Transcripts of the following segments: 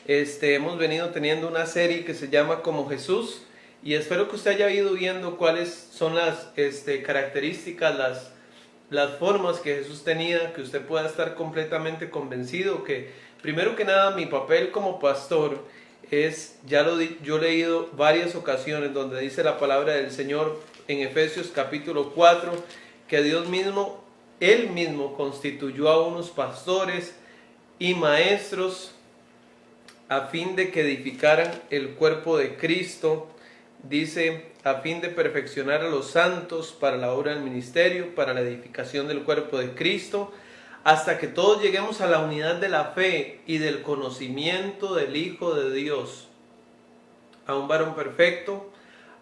Hemos venido teniendo una serie que se llama Como Jesús y espero que usted haya ido viendo cuáles son las características, las formas que Jesús tenía, que usted pueda estar completamente convencido que, primero que nada, mi papel como pastor es, yo he leído varias ocasiones donde dice la palabra del Señor en Efesios capítulo 4, que Dios mismo, Él mismo constituyó a unos pastores y maestros a fin de que edificaran el cuerpo de Cristo. Dice, a fin de perfeccionar a los santos para la obra del ministerio, para la edificación del cuerpo de Cristo, hasta que todos lleguemos a la unidad de la fe y del conocimiento del Hijo de Dios, a un varón perfecto,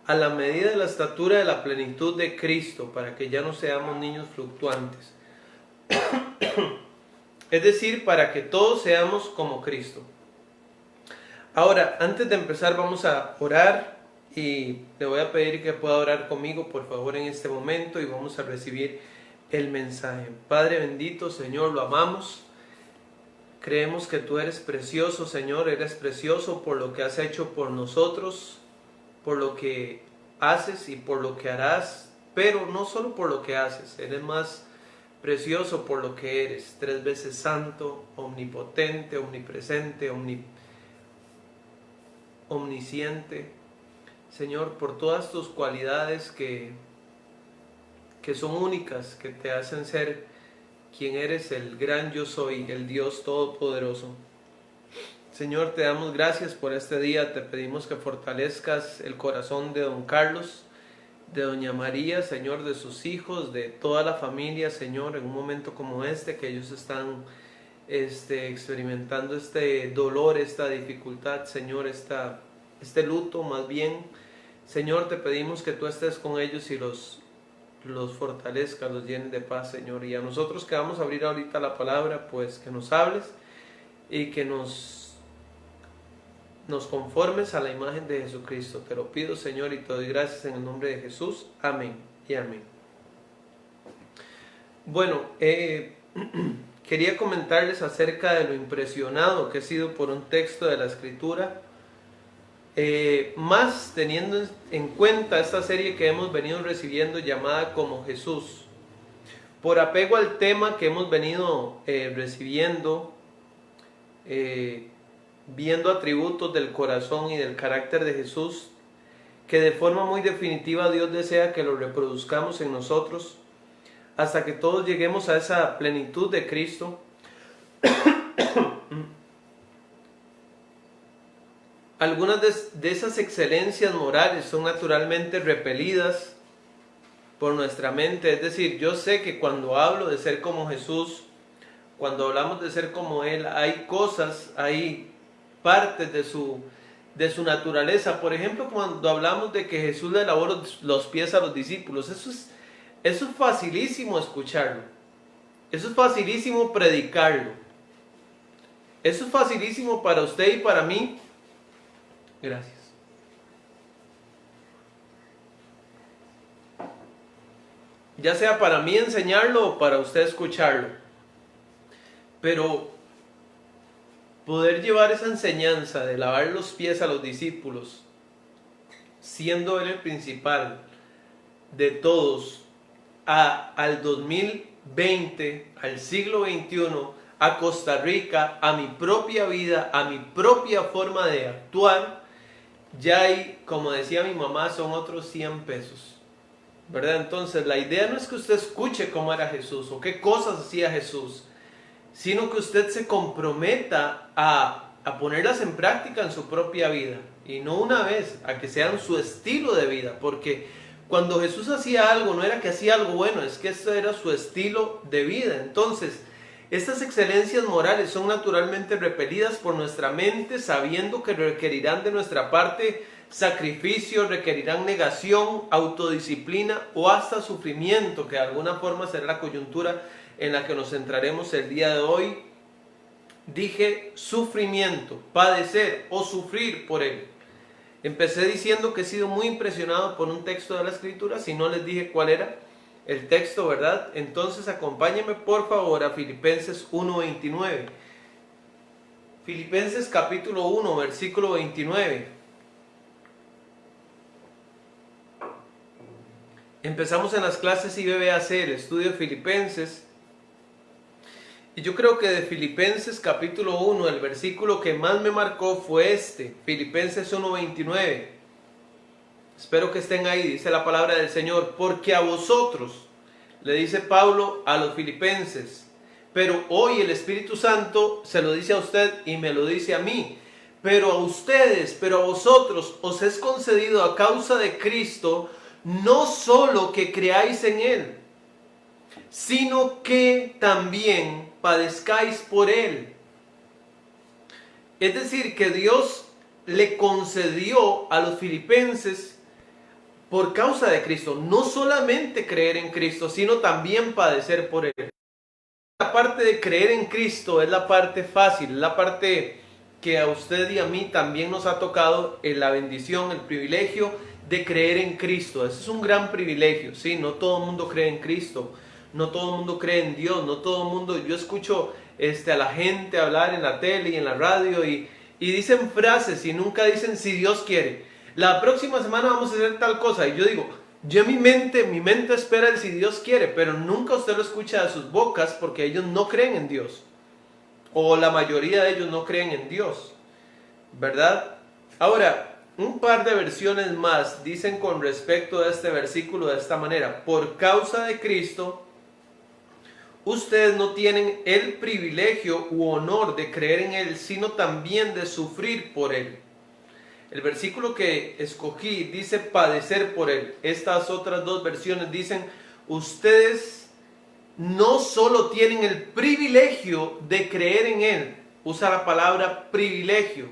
a la medida de la estatura de la plenitud de Cristo, para que ya no seamos niños fluctuantes. Es decir, para que todos seamos como Cristo. Ahora, antes de empezar vamos a orar y le voy a pedir que pueda orar conmigo por favor en este momento y vamos a recibir el mensaje. Padre bendito, Señor, lo amamos. Creemos que tú eres precioso, Señor, eres precioso por lo que has hecho por nosotros, por lo que haces y por lo que harás, pero no solo por lo que haces, eres más precioso por lo que eres, 3 veces santo, omnipotente, omnipresente, omnisciente, Señor, por todas tus cualidades que son únicas, que te hacen ser quien eres, el gran yo soy, el Dios todopoderoso. Señor, te damos gracias por este día, te pedimos que fortalezcas el corazón de don Carlos, de doña María, Señor, de sus hijos, de toda la familia, Señor, en un momento como este, que ellos están experimentando este dolor, esta dificultad, Señor, este luto más bien. Señor, te pedimos que tú estés con ellos y los fortalezcas, los llenes de paz, Señor. Y a nosotros que vamos a abrir ahorita la palabra, pues que nos hables y que nos conformes a la imagen de Jesucristo. Te lo pido, Señor, y te doy gracias en el nombre de Jesús. Amén y amén. Bueno, quería comentarles acerca de lo impresionado que he sido por un texto de la Escritura, más teniendo en cuenta esta serie que hemos venido recibiendo llamada Como Jesús. Por apego al tema que hemos venido recibiendo, viendo atributos del corazón y del carácter de Jesús, que de forma muy definitiva Dios desea que lo reproduzcamos en nosotros, hasta que todos lleguemos a esa plenitud de Cristo. Algunas de esas excelencias morales son naturalmente repelidas por nuestra mente. Es decir, yo sé que cuando hablo de ser como Jesús, cuando hablamos de ser como Él, hay cosas, hay partes de su naturaleza. Por ejemplo, cuando hablamos de que Jesús le lavó los pies a los discípulos, eso es facilísimo escucharlo. Eso es facilísimo predicarlo. Eso es facilísimo para usted y para mí. Gracias. Ya sea para mí enseñarlo o para usted escucharlo. Pero poder llevar esa enseñanza de lavar los pies a los discípulos, siendo Él el principal de todos, al 2020, al siglo XXI, a Costa Rica, a mi propia vida, a mi propia forma de actuar, ya hay, como decía mi mamá, son otros 100 pesos, ¿verdad? Entonces la idea no es que usted escuche cómo era Jesús o qué cosas hacía Jesús, sino que usted se comprometa a ponerlas en práctica en su propia vida, y no una vez, a que sean su estilo de vida, porque cuando Jesús hacía algo, no era que hacía algo bueno, es que eso era su estilo de vida. Entonces, estas excelencias morales son naturalmente repelidas por nuestra mente, sabiendo que requerirán de nuestra parte sacrificio, requerirán negación, autodisciplina o hasta sufrimiento, que de alguna forma será la coyuntura en la que nos centraremos el día de hoy. Dije sufrimiento, padecer o sufrir por él. Empecé diciendo que he sido muy impresionado por un texto de la Escritura. Si no les dije cuál era el texto, ¿verdad? Entonces acompáñenme por favor a Filipenses 1:29. Filipenses capítulo 1, versículo 29. Empezamos en las clases IBBAC, el estudio de Filipenses. Y yo creo que de Filipenses capítulo 1, el versículo que más me marcó fue este, Filipenses 1, 29. Espero que estén ahí, dice la palabra del Señor. Porque a vosotros, le dice Pablo a los filipenses, pero hoy el Espíritu Santo se lo dice a usted y me lo dice a mí. Pero a ustedes, pero a vosotros os es concedido a causa de Cristo, no solo que creáis en Él, sino que también padezcáis por Él. Es decir, que Dios le concedió a los filipenses por causa de Cristo, no solamente creer en Cristo, sino también padecer por Él. La parte de creer en Cristo es la parte fácil, la parte que a usted y a mí también nos ha tocado la bendición, el privilegio de creer en Cristo. Ese es un gran privilegio, ¿sí? No todo el mundo cree en Cristo, no todo el mundo cree en Dios, no todo el mundo... Yo escucho a la gente hablar en la tele y en la radio y dicen frases y nunca dicen si Dios quiere. La próxima semana vamos a hacer tal cosa y yo digo... Yo mi mente espera el si Dios quiere, pero nunca usted lo escucha de sus bocas porque ellos no creen en Dios. O la mayoría de ellos no creen en Dios, ¿verdad? Ahora, un par de versiones más dicen con respecto a este versículo de esta manera. Por causa de Cristo, ustedes no tienen el privilegio u honor de creer en Él, sino también de sufrir por Él. El versículo que escogí dice padecer por Él. Estas otras dos versiones dicen, ustedes no solo tienen el privilegio de creer en Él, usa la palabra privilegio,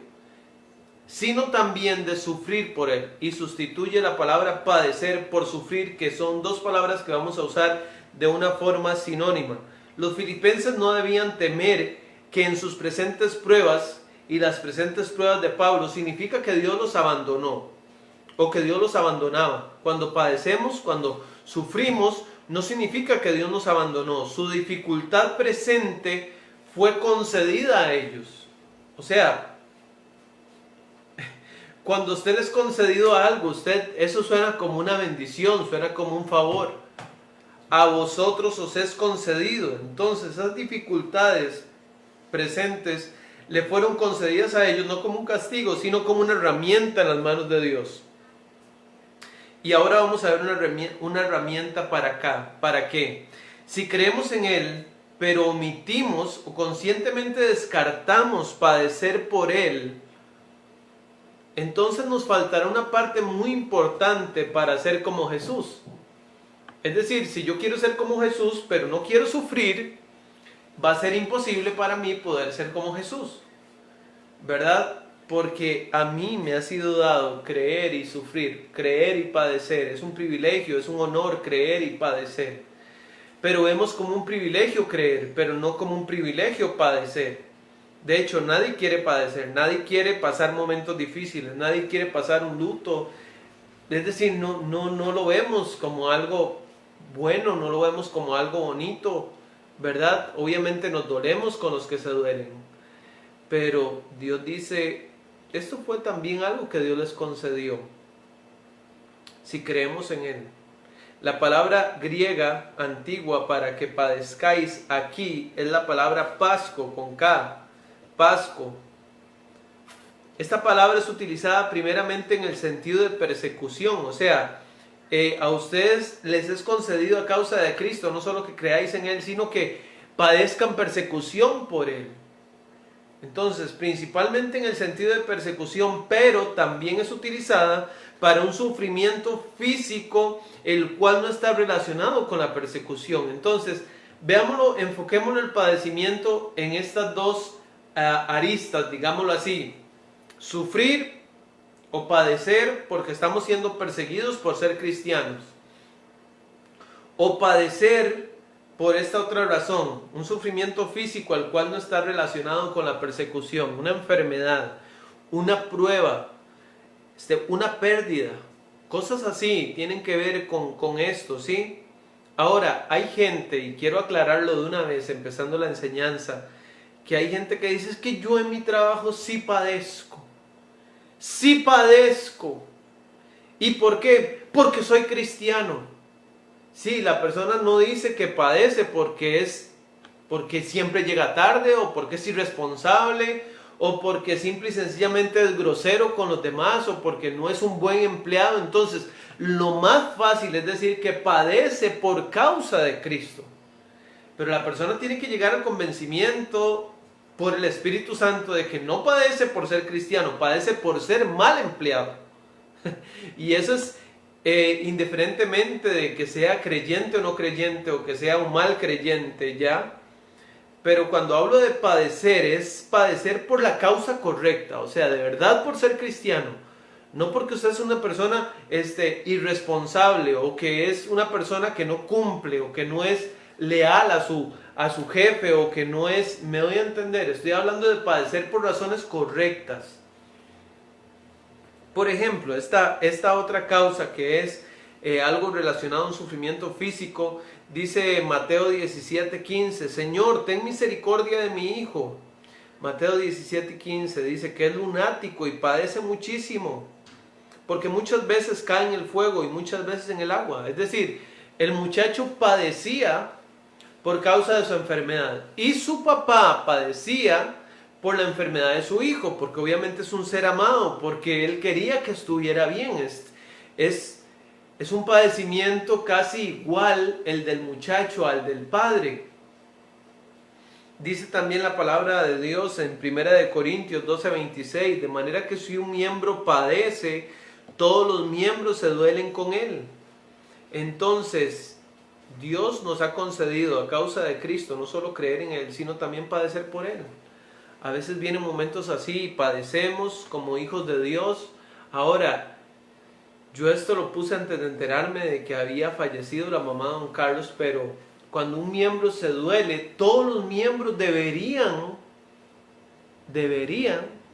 sino también de sufrir por Él. Y sustituye la palabra padecer por sufrir, que son dos palabras que vamos a usar de una forma sinónima. Los filipenses no debían temer que en sus presentes pruebas y las presentes pruebas de Pablo significa que Dios los abandonó o que Dios los abandonaba. Cuando padecemos, cuando sufrimos, no significa que Dios nos abandonó. Su dificultad presente fue concedida a ellos. O sea, cuando usted les concedido algo, eso suena como una bendición, suena como un favor. A vosotros os es concedido. Entonces, esas dificultades presentes le fueron concedidas a ellos no como un castigo, sino como una herramienta en las manos de Dios. Y ahora vamos a ver una herramienta para acá. ¿Para qué? Si creemos en Él, pero omitimos o conscientemente descartamos padecer por Él, entonces nos faltará una parte muy importante para ser como Jesús. Es decir, si yo quiero ser como Jesús, pero no quiero sufrir, va a ser imposible para mí poder ser como Jesús, ¿verdad? Porque a mí me ha sido dado creer y sufrir, creer y padecer. Es un privilegio, es un honor creer y padecer. Pero vemos como un privilegio creer, pero no como un privilegio padecer. De hecho, nadie quiere padecer, nadie quiere pasar momentos difíciles, nadie quiere pasar un luto. Es decir, no lo vemos como algo bueno, no lo vemos como algo bonito, ¿verdad? Obviamente nos dolemos con los que se duelen, pero Dios dice, esto fue también algo que Dios les concedió, si creemos en Él. La palabra griega antigua para que padezcáis aquí es la palabra pasco, con K, pasco. Esta palabra es utilizada primeramente en el sentido de persecución, o sea, a ustedes les es concedido a causa de Cristo, no solo que creáis en Él, sino que padezcan persecución por Él. Entonces, principalmente en el sentido de persecución, pero también es utilizada para un sufrimiento físico, el cual no está relacionado con la persecución. Entonces, veámoslo, enfoquémonos el padecimiento en estas dos aristas, digámoslo así. Sufrir o padecer porque estamos siendo perseguidos por ser cristianos, o padecer por esta otra razón, un sufrimiento físico al cual no está relacionado con la persecución, una enfermedad, una prueba, una pérdida, cosas así tienen que ver con esto, ¿sí? Ahora, hay gente, y quiero aclararlo de una vez, empezando la enseñanza, que hay gente que dice, es que yo en mi trabajo sí padezco. Sí padezco. ¿Y por qué? Porque soy cristiano. Sí, la persona no dice que padece porque siempre llega tarde, o porque es irresponsable, o porque simple y sencillamente es grosero con los demás, o porque no es un buen empleado. Entonces, lo más fácil es decir que padece por causa de Cristo. Pero la persona tiene que llegar al convencimiento por el Espíritu Santo de que no padece por ser cristiano, padece por ser mal empleado. Y eso es indiferentemente de que sea creyente o no creyente, o que sea un mal creyente, ¿ya? Pero cuando hablo de padecer, es padecer por la causa correcta, o sea, de verdad por ser cristiano. No porque usted es una persona irresponsable, o que es una persona que no cumple, o que no es leal a su jefe, o que no es, me doy a entender, estoy hablando de padecer por razones correctas. Por ejemplo, esta otra causa que es algo relacionado a un sufrimiento físico, dice Mateo 17:15, Señor, ten misericordia de mi hijo. Mateo 17:15 dice que es lunático y padece muchísimo, porque muchas veces cae en el fuego y muchas veces en el agua. Es decir, el muchacho padecía por causa de su enfermedad, y su papá padecía por la enfermedad de su hijo, porque obviamente es un ser amado, porque él quería que estuviera bien. Es un padecimiento casi igual el del muchacho al del padre. Dice también la palabra de Dios en 1 Corintios 12:26, de manera que si un miembro padece, todos los miembros se duelen con él. Entonces, Dios nos ha concedido a causa de Cristo no solo creer en Él, sino también padecer por Él. A veces vienen momentos así y padecemos como hijos de Dios. Ahora, yo esto lo puse antes de enterarme de que había fallecido la mamá de don Carlos, pero cuando un miembro se duele, todos los miembros deberían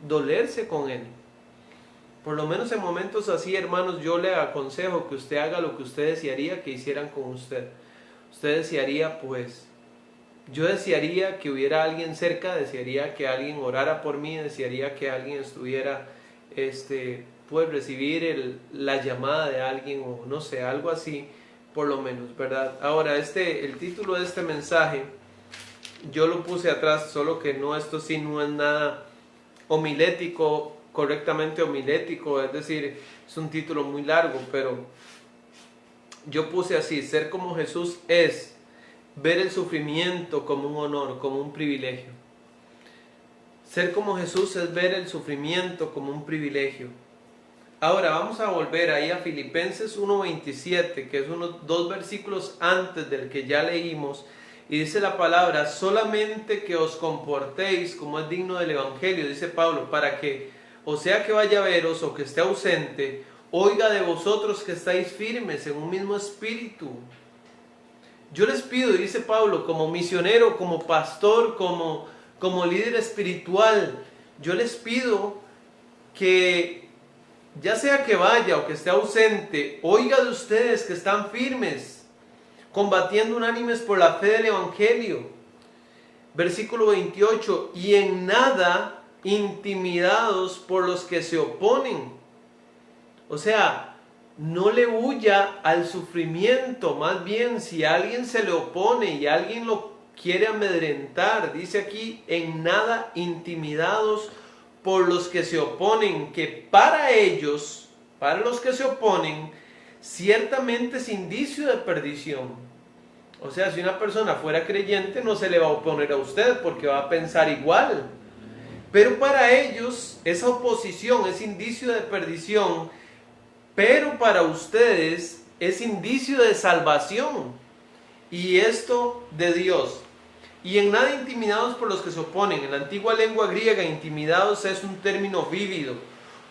dolerse con él. Por lo menos en momentos así, hermanos, yo le aconsejo que usted haga lo que usted desearía que hicieran con usted. Usted desearía, pues, yo desearía que hubiera alguien cerca, desearía que alguien orara por mí, desearía que alguien estuviera, pues, recibir la llamada de alguien, o no sé, algo así, por lo menos, ¿verdad? Ahora, el título de este mensaje, yo lo puse atrás, solo que no, esto sí no es nada homilético, correctamente homilético, es decir, es un título muy largo, pero yo puse así: ser como Jesús es ver el sufrimiento como un honor, como un privilegio. Ser como Jesús es ver el sufrimiento como un privilegio. Ahora vamos a volver ahí a Filipenses 1:27, que es dos versículos antes del que ya leímos, y dice la palabra: solamente que os comportéis como es digno del Evangelio, dice Pablo, para que, o sea que vaya a veros o que esté ausente, oiga de vosotros que estáis firmes en un mismo espíritu. Yo les pido, dice Pablo, como misionero, como pastor, como líder espiritual, yo les pido que, ya sea que vaya o que esté ausente, oiga de ustedes que están firmes, combatiendo unánimes por la fe del Evangelio. Versículo 28, y en nada intimidados por los que se oponen. O sea, no le huya al sufrimiento, más bien si alguien se le opone y alguien lo quiere amedrentar, dice aquí, en nada intimidados por los que se oponen, que para ellos, para los que se oponen, ciertamente es indicio de perdición. O sea, si una persona fuera creyente no se le va a oponer a usted porque va a pensar igual. Pero para ellos esa oposición es indicio de perdición, pero para ustedes es indicio de salvación, y esto de Dios. Y en nada intimidados por los que se oponen. En la antigua lengua griega, intimidados es un término vívido,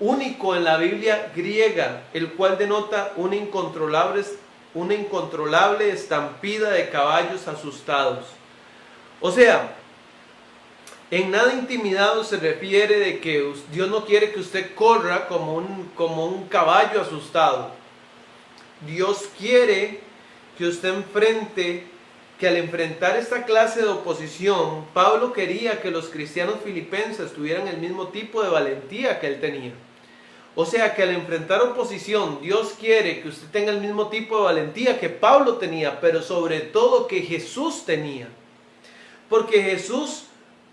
único en la Biblia griega, el cual denota una incontrolable estampida de caballos asustados. O sea, en nada intimidado se refiere de que Dios no quiere que usted corra como un caballo asustado. Dios quiere que usted enfrente, que al enfrentar esta clase de oposición, Pablo quería que los cristianos filipenses tuvieran el mismo tipo de valentía que él tenía. O sea que al enfrentar oposición, Dios quiere que usted tenga el mismo tipo de valentía que Pablo tenía, pero sobre todo que Jesús tenía. Porque Jesús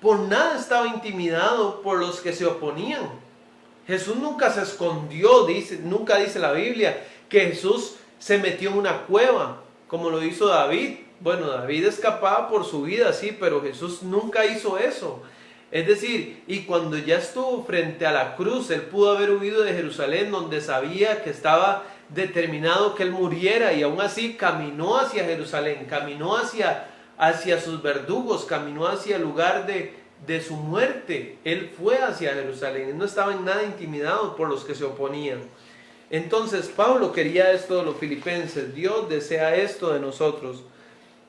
por nada estaba intimidado por los que se oponían. Jesús nunca se escondió, nunca dice la Biblia que Jesús se metió en una cueva, como lo hizo David. Bueno, David escapaba por su vida, sí, pero Jesús nunca hizo eso. Es decir, y cuando ya estuvo frente a la cruz, él pudo haber huido de Jerusalén, donde sabía que estaba determinado que él muriera, y aún así caminó hacia Jerusalén, caminó hacia sus verdugos, caminó hacia el lugar de su muerte. Él fue hacia Jerusalén, él no estaba en nada intimidado por los que se oponían. Entonces Pablo quería esto de los filipenses, Dios desea esto de nosotros.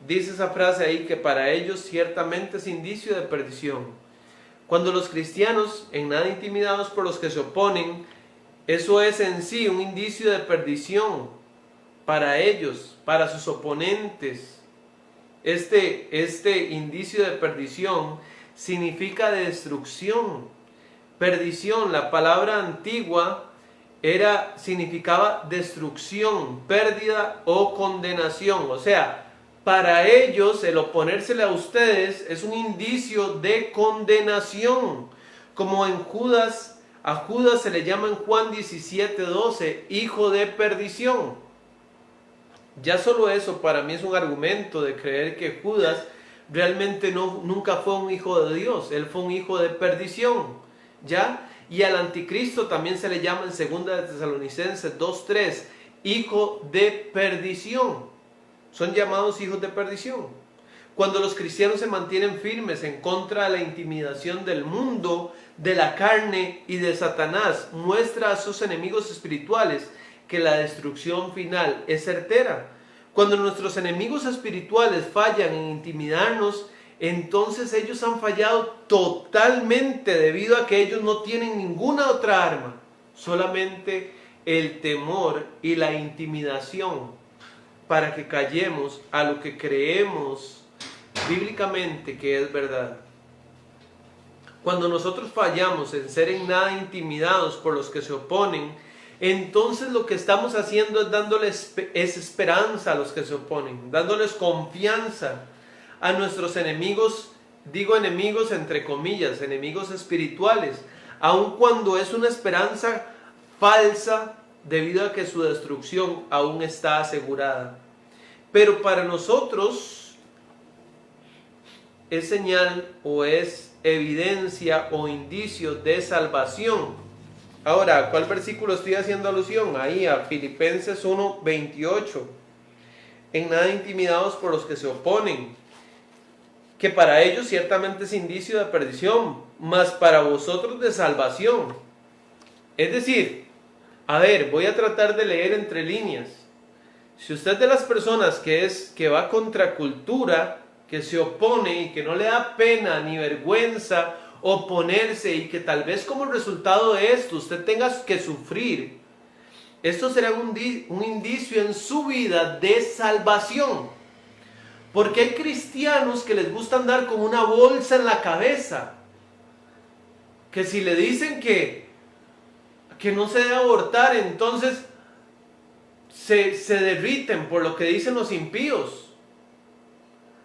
Dice esa frase ahí que para ellos ciertamente es indicio de perdición. Cuando los cristianos, en nada intimidados por los que se oponen, eso es en sí un indicio de perdición para ellos, para sus oponentes. Este indicio de perdición significa destrucción. Perdición, la palabra antigua significaba destrucción, pérdida o condenación. O sea, para ellos el oponérsele a ustedes es un indicio de condenación. Como a Judas se le llama en Juan 17:12, hijo de perdición. Ya solo eso para mí es un argumento de creer que Judas realmente nunca fue un hijo de Dios, él fue un hijo de perdición. ¿Ya? Y al anticristo también se le llama en 2 de Tesalonicenses 2:3, hijo de perdición. Son llamados hijos de perdición. Cuando los cristianos se mantienen firmes en contra de la intimidación del mundo, de la carne y de Satanás, muestra a sus enemigos espirituales que la destrucción final es certera. Cuando nuestros enemigos espirituales fallan en intimidarnos, entonces ellos han fallado totalmente debido a que ellos no tienen ninguna otra arma, solamente el temor y la intimidación, para que callemos a lo que creemos bíblicamente que es verdad. Cuando nosotros fallamos en ser en nada intimidados por los que se oponen, entonces lo que estamos haciendo es dándoles esperanza a los que se oponen, dándoles confianza a nuestros enemigos, digo enemigos entre comillas, enemigos espirituales, aun cuando es una esperanza falsa debido a que su destrucción aún está asegurada. Pero para nosotros es señal o es evidencia o indicio de salvación. Ahora, ¿a cuál versículo estoy haciendo alusión? Ahí a Filipenses 1:28. En nada intimidados por los que se oponen, que para ellos ciertamente es indicio de perdición, mas para vosotros de salvación. Es decir, a ver, voy a tratar de leer entre líneas. Si usted es de las personas que va contra cultura, que se opone y que no le da pena ni vergüenza oponerse, y que tal vez como resultado de esto usted tenga que sufrir, esto será un indicio en su vida de salvación. Porque hay cristianos que les gusta andar con una bolsa en la cabeza, que si le dicen que no se debe abortar, entonces se derriten por lo que dicen los impíos.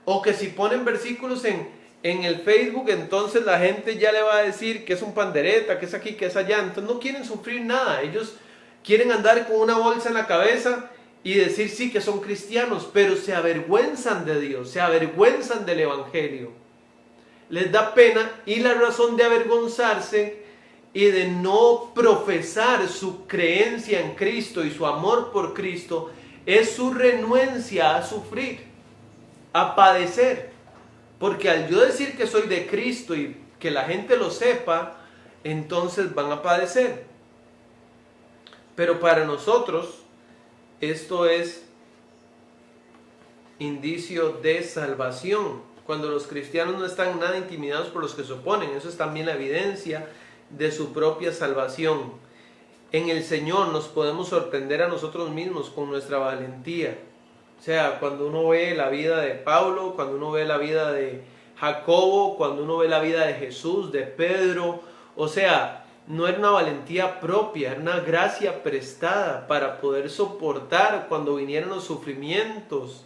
O que si ponen versículos en el Facebook, entonces la gente ya le va a decir que es un pandereta, que es aquí, que es allá. Entonces no quieren sufrir nada. Ellos quieren andar con una bolsa en la cabeza y decir sí que son cristianos, pero se avergüenzan de Dios, se avergüenzan del Evangelio. Les da pena, y la razón de avergonzarse y de no profesar su creencia en Cristo y su amor por Cristo es su renuencia a sufrir, a padecer. Porque al yo decir que soy de Cristo y que la gente lo sepa, entonces van a padecer. Pero para nosotros esto es indicio de salvación. Cuando los cristianos no están nada intimidados por los que se oponen, eso es también la evidencia de su propia salvación. En el Señor nos podemos sorprender a nosotros mismos con nuestra valentía. O sea, cuando uno ve la vida de Pablo, cuando uno ve la vida de Jacobo, cuando uno ve la vida de Jesús, de Pedro, o sea, no era una valentía propia, era una gracia prestada para poder soportar cuando vinieran los sufrimientos.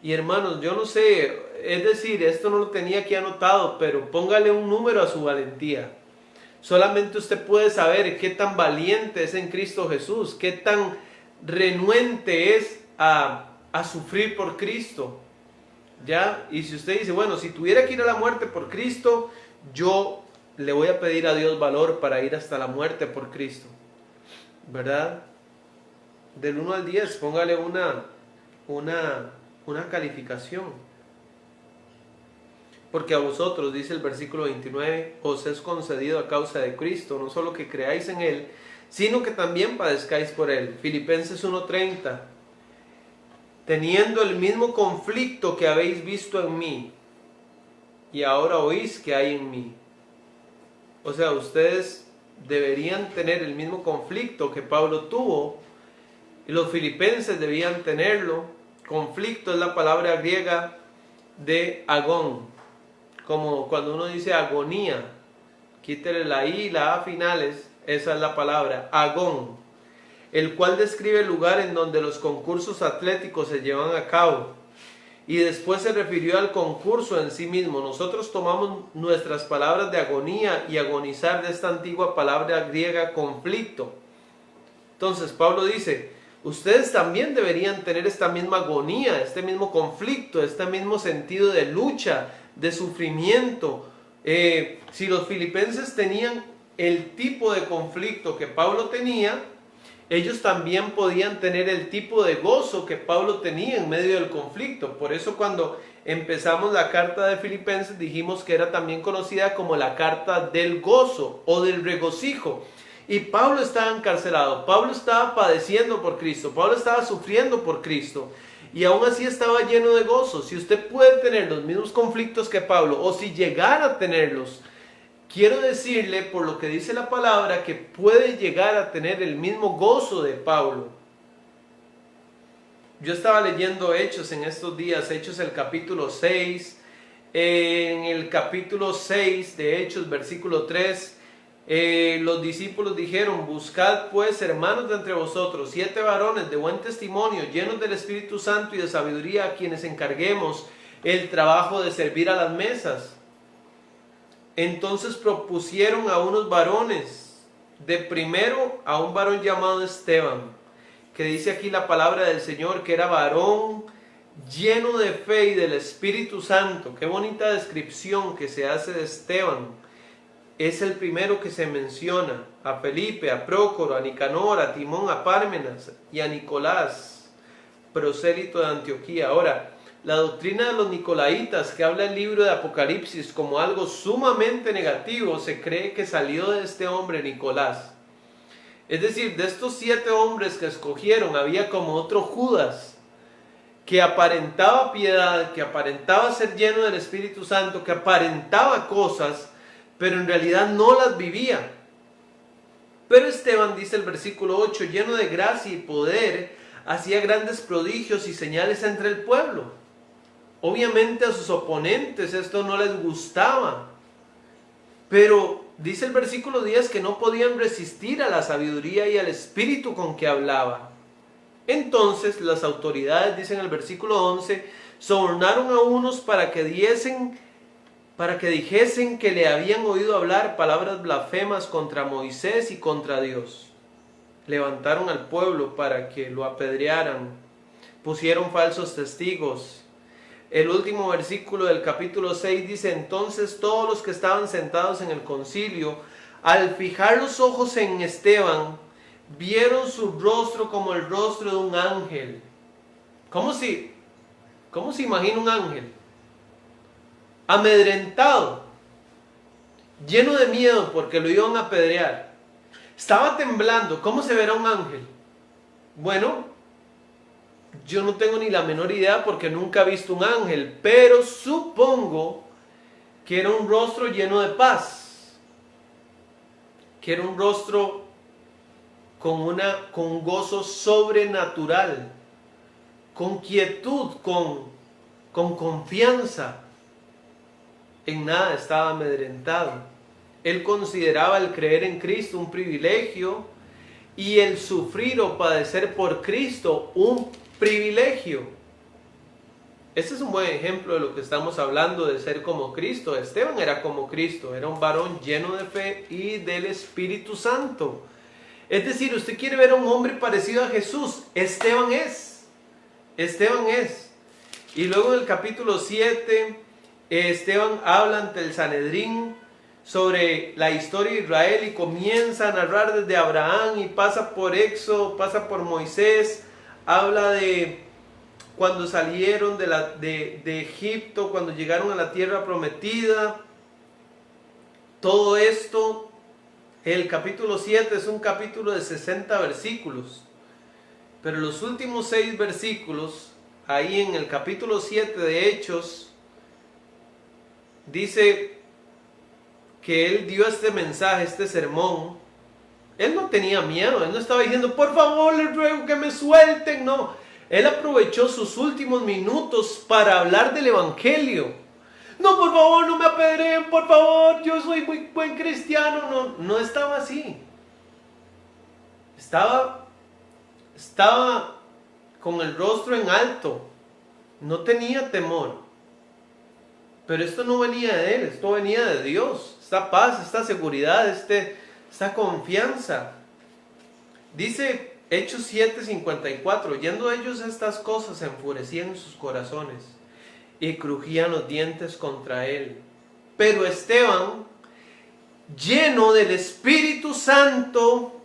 Y hermanos, yo no sé, es decir, esto no lo tenía aquí anotado, pero póngale un número a su valentía. Solamente usted puede saber qué tan valiente es en Cristo Jesús, qué tan renuente es a sufrir por Cristo. ¿Ya? Y si usted dice, bueno, si tuviera que ir a la muerte por Cristo, yo le voy a pedir a Dios valor para ir hasta la muerte por Cristo. ¿Verdad? Del 1 al 10, póngale una calificación. Porque a vosotros, dice el versículo 29, os es concedido a causa de Cristo, no solo que creáis en Él, sino que también padezcáis por Él. Filipenses 1:30, teniendo el mismo conflicto que habéis visto en mí, y ahora oís que hay en mí. O sea, ustedes deberían tener el mismo conflicto que Pablo tuvo, y los filipenses debían tenerlo. Conflicto es la palabra griega de agón, como cuando uno dice agonía, quítele la I y la A finales, esa es la palabra, agón, el cual describe el lugar en donde los concursos atléticos se llevan a cabo. Y después se refirió al concurso en sí mismo. Nosotros tomamos nuestras palabras de agonía y agonizar de esta antigua palabra griega conflicto. Entonces Pablo dice, ustedes también deberían tener esta misma agonía, este mismo conflicto, este mismo sentido de lucha, de sufrimiento. Si los filipenses tenían el tipo de conflicto que Pablo tenía, ellos también podían tener el tipo de gozo que Pablo tenía en medio del conflicto. Por eso cuando empezamos la carta de Filipenses dijimos que era también conocida como la carta del gozo o del regocijo. Y Pablo estaba encarcelado, Pablo estaba padeciendo por Cristo, Pablo estaba sufriendo por Cristo. Y aún así estaba lleno de gozo. Si usted puede tener los mismos conflictos que Pablo, o si llegara a tenerlos, quiero decirle, por lo que dice la palabra, que puede llegar a tener el mismo gozo de Pablo. Yo estaba leyendo Hechos en estos días, Hechos el capítulo 6. En el capítulo 6 de Hechos, versículo 3, los discípulos dijeron, buscad pues, hermanos de entre vosotros, 7 varones de buen testimonio, llenos del Espíritu Santo y de sabiduría, a quienes encarguemos el trabajo de servir a las mesas. Entonces propusieron a unos varones, de primero a un varón llamado Esteban, que dice aquí la palabra del Señor que era varón lleno de fe y del Espíritu Santo. Qué bonita descripción que se hace de Esteban. Es el primero que se menciona, a Felipe, a Prócoro, a Nicanor, a Timón, a Pármenas y a Nicolás, prosélito de Antioquía. Ahora, la doctrina de los nicolaitas, que habla el libro de Apocalipsis como algo sumamente negativo, se cree que salió de este hombre Nicolás. Es decir, de estos 7 hombres que escogieron, había como otro Judas, que aparentaba piedad, que aparentaba ser lleno del Espíritu Santo, que aparentaba cosas, pero en realidad no las vivía. Pero Esteban, dice el versículo 8, lleno de gracia y poder, hacía grandes prodigios y señales entre el pueblo. Obviamente a sus oponentes esto no les gustaba, pero dice el versículo 10 que no podían resistir a la sabiduría y al espíritu con que hablaba. Entonces las autoridades, dice en el versículo 11, sobornaron a unos para que dijesen que le habían oído hablar palabras blasfemas contra Moisés y contra Dios. Levantaron al pueblo para que lo apedrearan, pusieron falsos testigos. El último versículo del capítulo 6 dice, entonces todos los que estaban sentados en el concilio, al fijar los ojos en Esteban, vieron su rostro como el rostro de un ángel. ¿Cómo se imagina un ángel? Amedrentado, lleno de miedo porque lo iban a apedrear. Estaba temblando. ¿Cómo se verá un ángel? Bueno, yo no tengo ni la menor idea porque nunca he visto un ángel, pero supongo que era un rostro lleno de paz, que era un rostro con un gozo sobrenatural, con quietud, con confianza. En nada estaba amedrentado. Él consideraba el creer en Cristo un privilegio y el sufrir o padecer por Cristo un privilegio. Este es un buen ejemplo de lo que estamos hablando de ser como Cristo. Esteban era como Cristo, era un varón lleno de fe y del Espíritu Santo. Es decir, usted quiere ver a un hombre parecido a Jesús. Esteban es. Esteban es. Y luego en el capítulo 7, Esteban habla ante el Sanedrín sobre la historia de Israel y comienza a narrar desde Abraham y pasa por Éxodo, pasa por Moisés, habla de cuando salieron de Egipto, cuando llegaron a la tierra prometida. Todo esto, el capítulo 7 es un capítulo de 60 versículos, pero los últimos 6 versículos, ahí en el capítulo 7 de Hechos, dice que él dio este mensaje, este sermón. Él no tenía miedo, él no estaba diciendo, por favor, les ruego que me suelten, no. Él aprovechó sus últimos minutos para hablar del evangelio. No, por favor, no me apedreen, por favor, yo soy muy buen cristiano. No, no estaba así. Estaba con el rostro en alto. No tenía temor. Pero esto no venía de él, esto venía de Dios. Esta paz, esta seguridad, esta confianza. Dice Hechos 7:54, oyendo ellos estas cosas se enfurecían en sus corazones y crujían los dientes contra él. Pero Esteban, lleno del Espíritu Santo,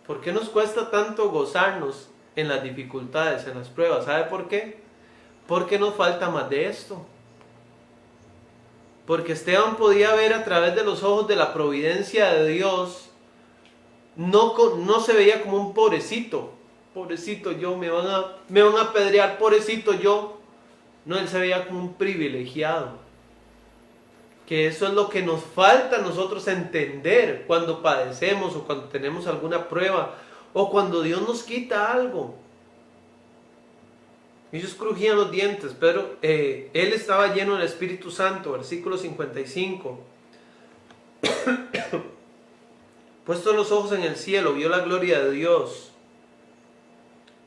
¿por qué nos cuesta tanto gozarnos en las dificultades, en las pruebas? ¿Sabe por qué? Porque nos falta más de esto. Porque Esteban podía ver a través de los ojos de la providencia de Dios. No se veía como un pobrecito. Pobrecito yo, me van a apedrear, pobrecito yo. No, él se veía como un privilegiado. Que eso es lo que nos falta a nosotros entender cuando padecemos o cuando tenemos alguna prueba o cuando Dios nos quita algo. Ellos crujían los dientes, pero él estaba lleno del Espíritu Santo, versículo 55. Puesto los ojos en el cielo, vio la gloria de Dios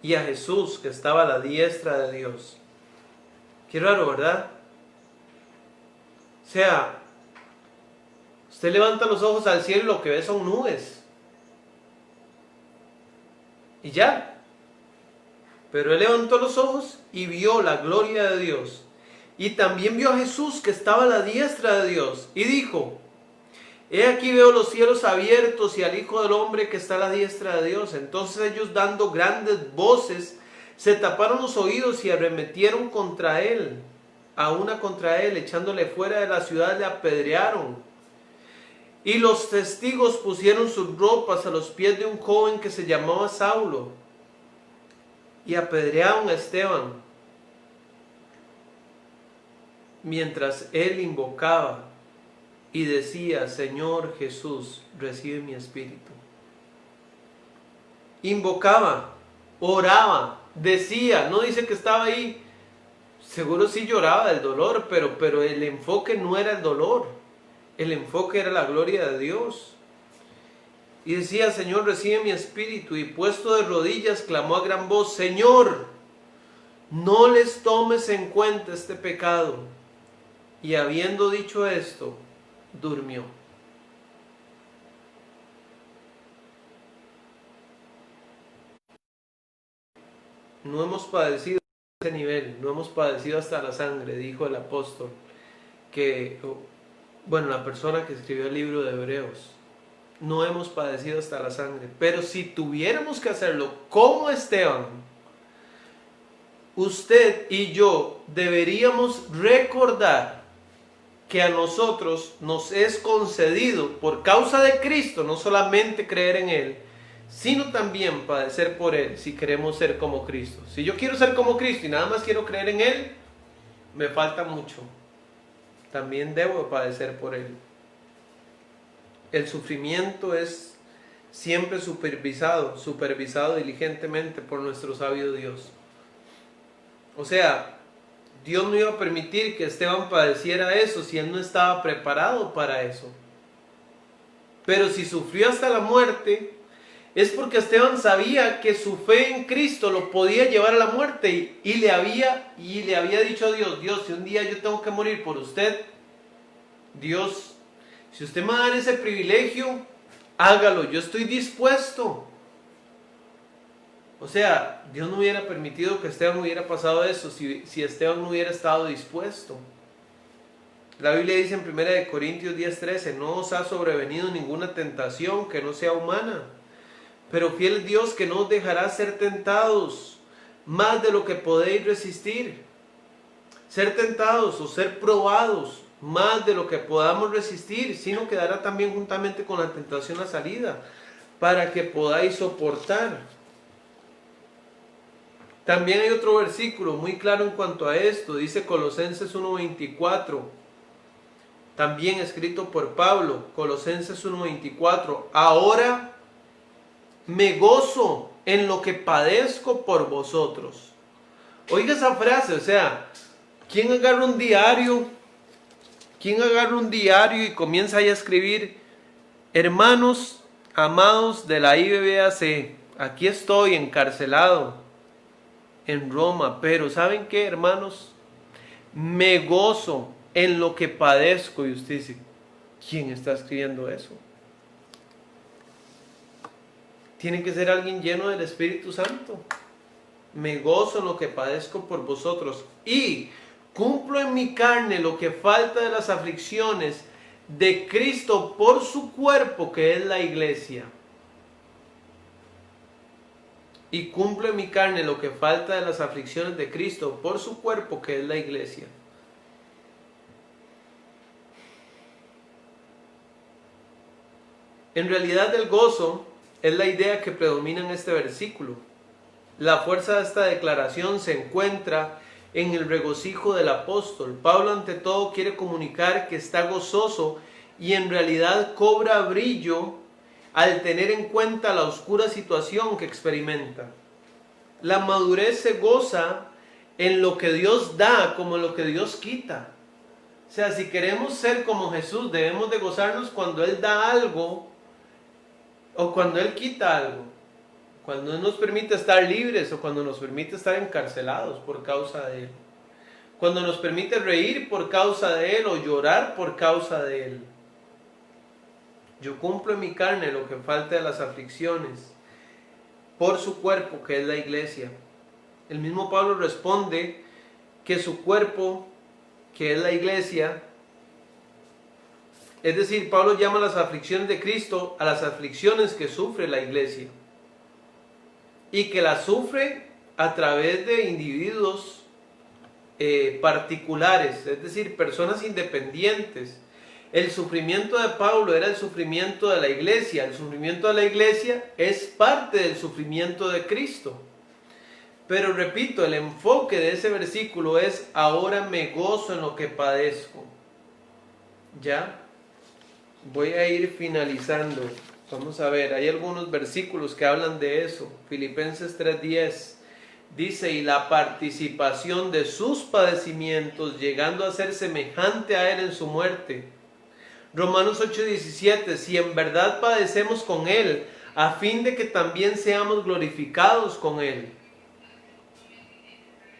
y a Jesús que estaba a la diestra de Dios. Qué raro, ¿verdad? O sea, usted levanta los ojos al cielo y lo que ve son nubes. Y ya. Pero él levantó los ojos y vio la gloria de Dios. Y también vio a Jesús que estaba a la diestra de Dios. Y dijo, he aquí veo los cielos abiertos y al Hijo del Hombre que está a la diestra de Dios. Entonces ellos, dando grandes voces, se taparon los oídos y arremetieron contra él. A una contra él, echándole fuera de la ciudad, le apedrearon. Y los testigos pusieron sus ropas a los pies de un joven que se llamaba Saulo. Y apedrearon a Esteban mientras él invocaba y decía, Señor Jesús, recibe mi espíritu. Invocaba, oraba, decía, no dice que estaba ahí, seguro sí lloraba del dolor, pero el enfoque no era el dolor, el enfoque era la gloria de Dios. Y decía, Señor, recibe mi espíritu. Y puesto de rodillas, clamó a gran voz, Señor, no les tomes en cuenta este pecado. Y habiendo dicho esto, durmió. No hemos padecido a ese nivel, no hemos padecido hasta la sangre, dijo el apóstol, la persona que escribió el libro de Hebreos. No hemos padecido hasta la sangre. Pero si tuviéramos que hacerlo como Esteban, usted y yo deberíamos recordar que a nosotros nos es concedido por causa de Cristo, no solamente creer en Él, sino también padecer por Él si queremos ser como Cristo. Si yo quiero ser como Cristo y nada más quiero creer en Él, me falta mucho. También debo padecer por Él. El sufrimiento es siempre supervisado diligentemente por nuestro sabio Dios. O sea, Dios no iba a permitir que Esteban padeciera eso si él no estaba preparado para eso. Pero si sufrió hasta la muerte, es porque Esteban sabía que su fe en Cristo lo podía llevar a la muerte y le había dicho a Dios: Dios, si un día yo tengo que morir por usted, Dios, si usted me da ese privilegio, hágalo, yo estoy dispuesto. O sea, Dios no hubiera permitido que Esteban hubiera pasado eso si Esteban no hubiera estado dispuesto. La Biblia dice en 1 Corintios 10:13: no os ha sobrevenido ninguna tentación que no sea humana, pero fiel es Dios que no os dejará ser tentados más de lo que podéis resistir. Ser tentados o ser probados más de lo que podamos resistir, sino que dará también juntamente con la tentación la salida, para que podáis soportar. También hay otro versículo muy claro en cuanto a esto, dice Colosenses 1:24, también escrito por Pablo, Colosenses 1:24: ahora me gozo en lo que padezco por vosotros. Oiga esa frase, o sea, ¿quién agarra un diario y comienza ahí a escribir: hermanos amados de la IBBAC, aquí estoy encarcelado en Roma, pero ¿saben qué, hermanos? Me gozo en lo que padezco. Y usted dice: ¿quién está escribiendo eso? Tiene que ser alguien lleno del Espíritu Santo. Me gozo en lo que padezco por vosotros y cumplo en mi carne lo que falta de las aflicciones de Cristo por su cuerpo, que es la iglesia. Y cumplo en mi carne lo que falta de las aflicciones de Cristo por su cuerpo, que es la iglesia. En realidad, el gozo es la idea que predomina en este versículo. La fuerza de esta declaración se encuentra en el regocijo del apóstol. Pablo, ante todo, quiere comunicar que está gozoso y en realidad cobra brillo al tener en cuenta la oscura situación que experimenta. La madurez se goza en lo que Dios da como en lo que Dios quita. O sea, si queremos ser como Jesús, debemos de gozarnos cuando Él da algo o cuando Él quita algo. Cuando Él nos permite estar libres o cuando nos permite estar encarcelados por causa de Él. Cuando nos permite reír por causa de Él o llorar por causa de Él. Yo cumplo en mi carne lo que falta de las aflicciones por su cuerpo, que es la iglesia. El mismo Pablo responde que su cuerpo, que es la iglesia, es decir, Pablo llama las aflicciones de Cristo a las aflicciones que sufre la iglesia. Y que las sufre a través de individuos particulares, es decir, personas independientes. El sufrimiento de Pablo era el sufrimiento de la iglesia. El sufrimiento de la iglesia es parte del sufrimiento de Cristo. Pero repito, el enfoque de ese versículo es: ahora me gozo en lo que padezco. ¿Ya? Voy a ir finalizando. Vamos a ver, hay algunos versículos que hablan de eso. Filipenses 3:10 dice: y la participación de sus padecimientos, llegando a ser semejante a Él en su muerte. Romanos 8:17: si en verdad padecemos con Él, a fin de que también seamos glorificados con Él.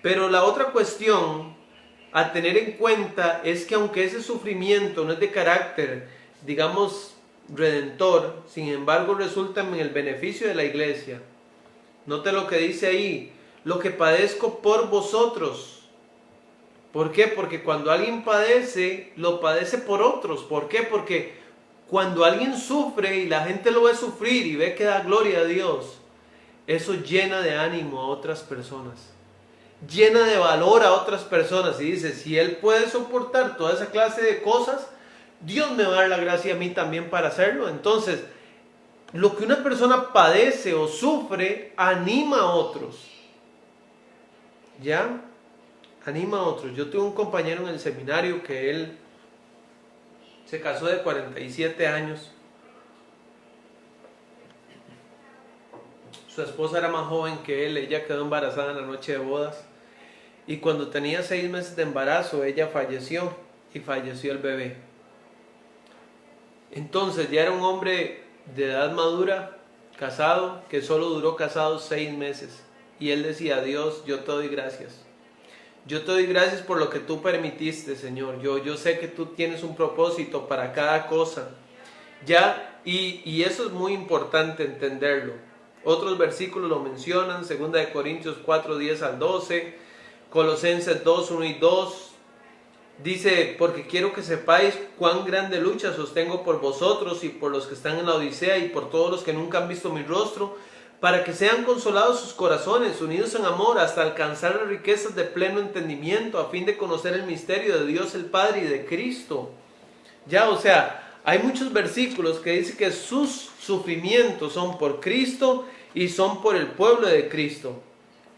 Pero la otra cuestión a tener en cuenta es que aunque ese sufrimiento no es de carácter, digamos, redentor, sin embargo resulta en el beneficio de la iglesia. Note lo que dice ahí: lo que padezco por vosotros. ¿Por qué? Porque cuando alguien padece, lo padece por otros. ¿Por qué? Porque cuando alguien sufre y la gente lo ve sufrir y ve que da gloria a Dios, eso llena de ánimo a otras personas, llena de valor a otras personas, y dice: si Él puede soportar toda esa clase de cosas, Dios me va a dar la gracia a mí también para hacerlo. Entonces, lo que una persona padece o sufre anima a otros. ¿Ya? Anima a otros. Yo tuve un compañero en el seminario que él se casó de 47 años Su esposa era más joven que él, ella quedó embarazada en la noche de bodas. Y cuando tenía 6 meses de embarazo, ella falleció y falleció el bebé. Entonces ya era un hombre de edad madura, casado, que solo duró casado 6 meses. Y él decía: Dios, yo te doy gracias. Yo te doy gracias por lo que tú permitiste, Señor. Yo sé que tú tienes un propósito para cada cosa. Ya, y eso es muy importante entenderlo. Otros versículos lo mencionan: 2 de Corintios 4, 10 al 12, Colosenses 2, 1 y 2. Dice: porque quiero que sepáis cuán grande lucha sostengo por vosotros y por los que están en la Odisea y por todos los que nunca han visto mi rostro, para que sean consolados sus corazones, unidos en amor, hasta alcanzar las riquezas de pleno entendimiento, a fin de conocer el misterio de Dios el Padre y de Cristo. Ya, o sea, hay muchos versículos que dicen que sus sufrimientos son por Cristo y son por el pueblo de Cristo.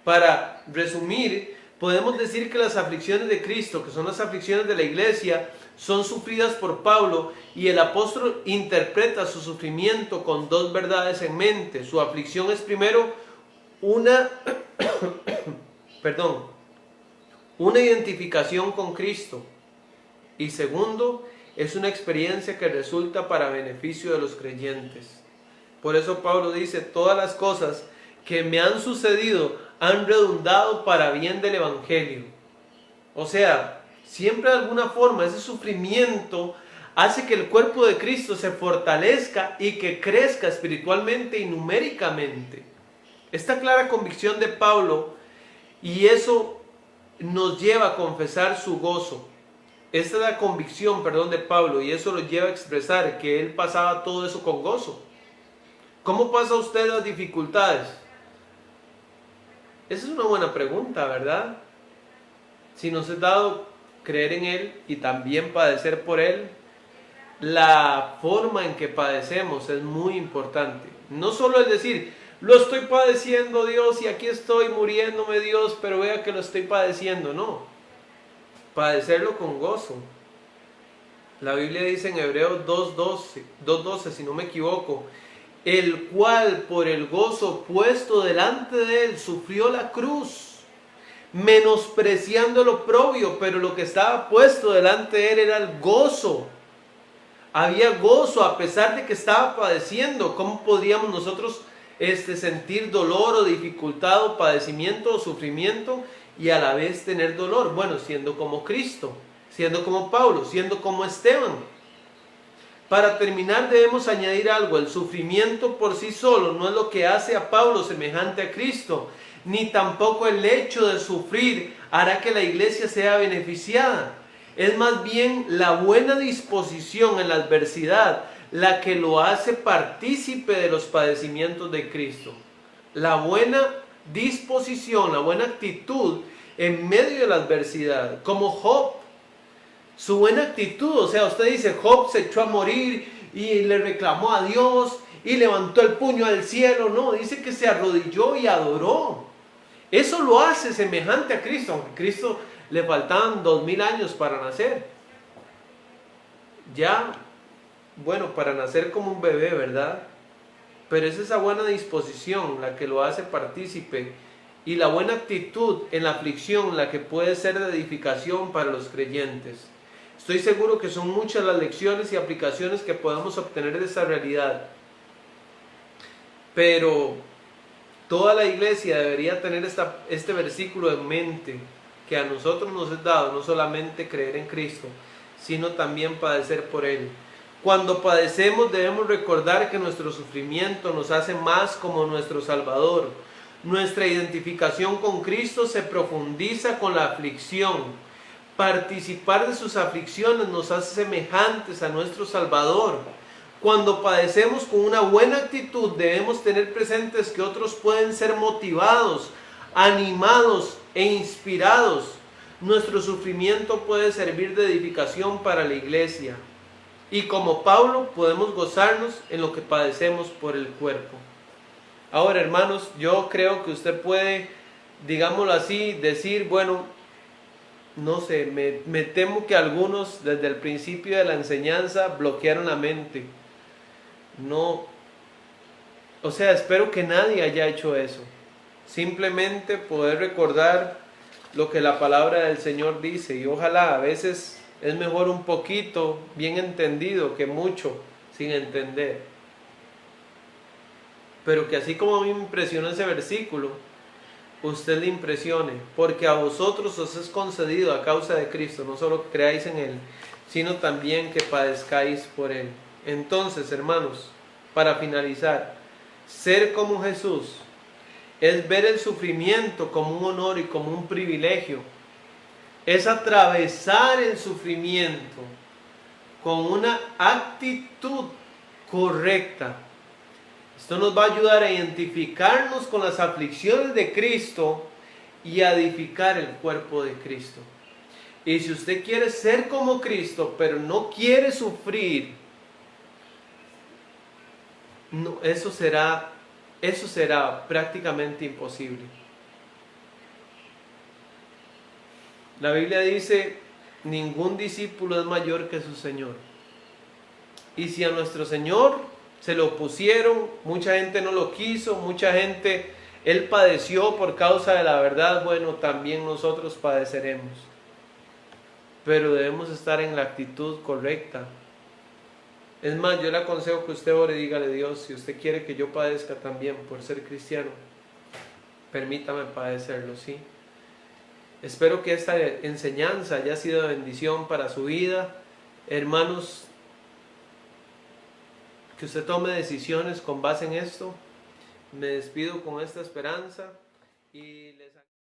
Para resumir, podemos decir que las aflicciones de Cristo, que son las aflicciones de la iglesia, son sufridas por Pablo, y el apóstol interpreta su sufrimiento con dos verdades en mente. Su aflicción es primero una identificación con Cristo, y segundo, es una experiencia que resulta para beneficio de los creyentes. Por eso Pablo dice: todas las cosas que me han sucedido han redundado para bien del evangelio. O sea, siempre de alguna forma ese sufrimiento hace que el cuerpo de Cristo se fortalezca y que crezca espiritualmente y numéricamente. Esta clara convicción de Pablo, y eso nos lleva a confesar su gozo. Esta es la convicción, de Pablo, y eso lo lleva a expresar que él pasaba todo eso con gozo. ¿Cómo pasa usted las dificultades? Esa es una buena pregunta, ¿verdad? Si nos es dado creer en Él y también padecer por Él, la forma en que padecemos es muy importante. No solo el decir: lo estoy padeciendo, Dios, y aquí estoy muriéndome, Dios, pero vea que lo estoy padeciendo. No, padecerlo con gozo. La Biblia dice en Hebreos 2:12, si no me equivoco: el cual por el gozo puesto delante de él sufrió la cruz, menospreciando el oprobio, pero lo que estaba puesto delante de él era el gozo. Había gozo a pesar de que estaba padeciendo. ¿Cómo podríamos nosotros sentir dolor o dificultad o padecimiento o sufrimiento y a la vez tener dolor? Bueno, siendo como Cristo, siendo como Pablo, siendo como Esteban. Para terminar, debemos añadir algo: el sufrimiento por sí solo no es lo que hace a Pablo semejante a Cristo, ni tampoco el hecho de sufrir hará que la iglesia sea beneficiada. Es más bien la buena disposición en la adversidad la que lo hace partícipe de los padecimientos de Cristo. La buena disposición, la buena actitud en medio de la adversidad, como Job. Su buena actitud, o sea, usted dice: Job se echó a morir y le reclamó a Dios y levantó el puño al cielo. No, dice que se arrodilló y adoró. Eso lo hace semejante a Cristo, aunque a Cristo le faltaban 2000 años para nacer. Ya, bueno, para nacer como un bebé, ¿verdad? Pero es esa buena disposición la que lo hace partícipe, y la buena actitud en la aflicción la que puede ser de edificación para los creyentes. Estoy seguro que son muchas las lecciones y aplicaciones que podemos obtener de esta realidad. Pero toda la iglesia debería tener este versículo en mente, que a nosotros nos es dado no solamente creer en Cristo, sino también padecer por Él. Cuando padecemos debemos recordar que nuestro sufrimiento nos hace más como nuestro Salvador. Nuestra identificación con Cristo se profundiza con la aflicción. Participar de sus aflicciones nos hace semejantes a nuestro Salvador. Cuando padecemos con una buena actitud, debemos tener presentes que otros pueden ser motivados, animados e inspirados. Nuestro sufrimiento puede servir de edificación para la iglesia. Y como Pablo, podemos gozarnos en lo que padecemos por el cuerpo. Ahora, hermanos, yo creo que usted puede, digámoslo así, decir: bueno, no sé, me temo que algunos desde el principio de la enseñanza bloquearon la mente. No O sea, espero que nadie haya hecho eso. Simplemente poder recordar lo que la palabra del Señor dice, y ojalá, a veces es mejor un poquito bien entendido que mucho sin entender. Pero que así como a mí me impresionó ese versículo, usted le impresione, porque a vosotros os es concedido a causa de Cristo, no solo que creáis en Él, sino también que padezcáis por Él. Entonces, hermanos, para finalizar, ser como Jesús es ver el sufrimiento como un honor y como un privilegio. Es atravesar el sufrimiento con una actitud correcta. Esto nos va a ayudar a identificarnos con las aflicciones de Cristo y a edificar el cuerpo de Cristo. Y si usted quiere ser como Cristo, pero no quiere sufrir, no, eso será prácticamente imposible. La Biblia dice, ningún discípulo es mayor que su Señor. Y si a nuestro Señor se lo opusieron, mucha gente no lo quiso, mucha gente, Él padeció por causa de la verdad, bueno, también nosotros padeceremos. Pero debemos estar en la actitud correcta. Es más, yo le aconsejo que usted ore y dígale: Dios, si usted quiere que yo padezca también por ser cristiano, permítame padecerlo, ¿sí? Espero que esta enseñanza haya sido de bendición para su vida. Hermanos, que usted tome decisiones con base en esto. Me despido con esta esperanza y les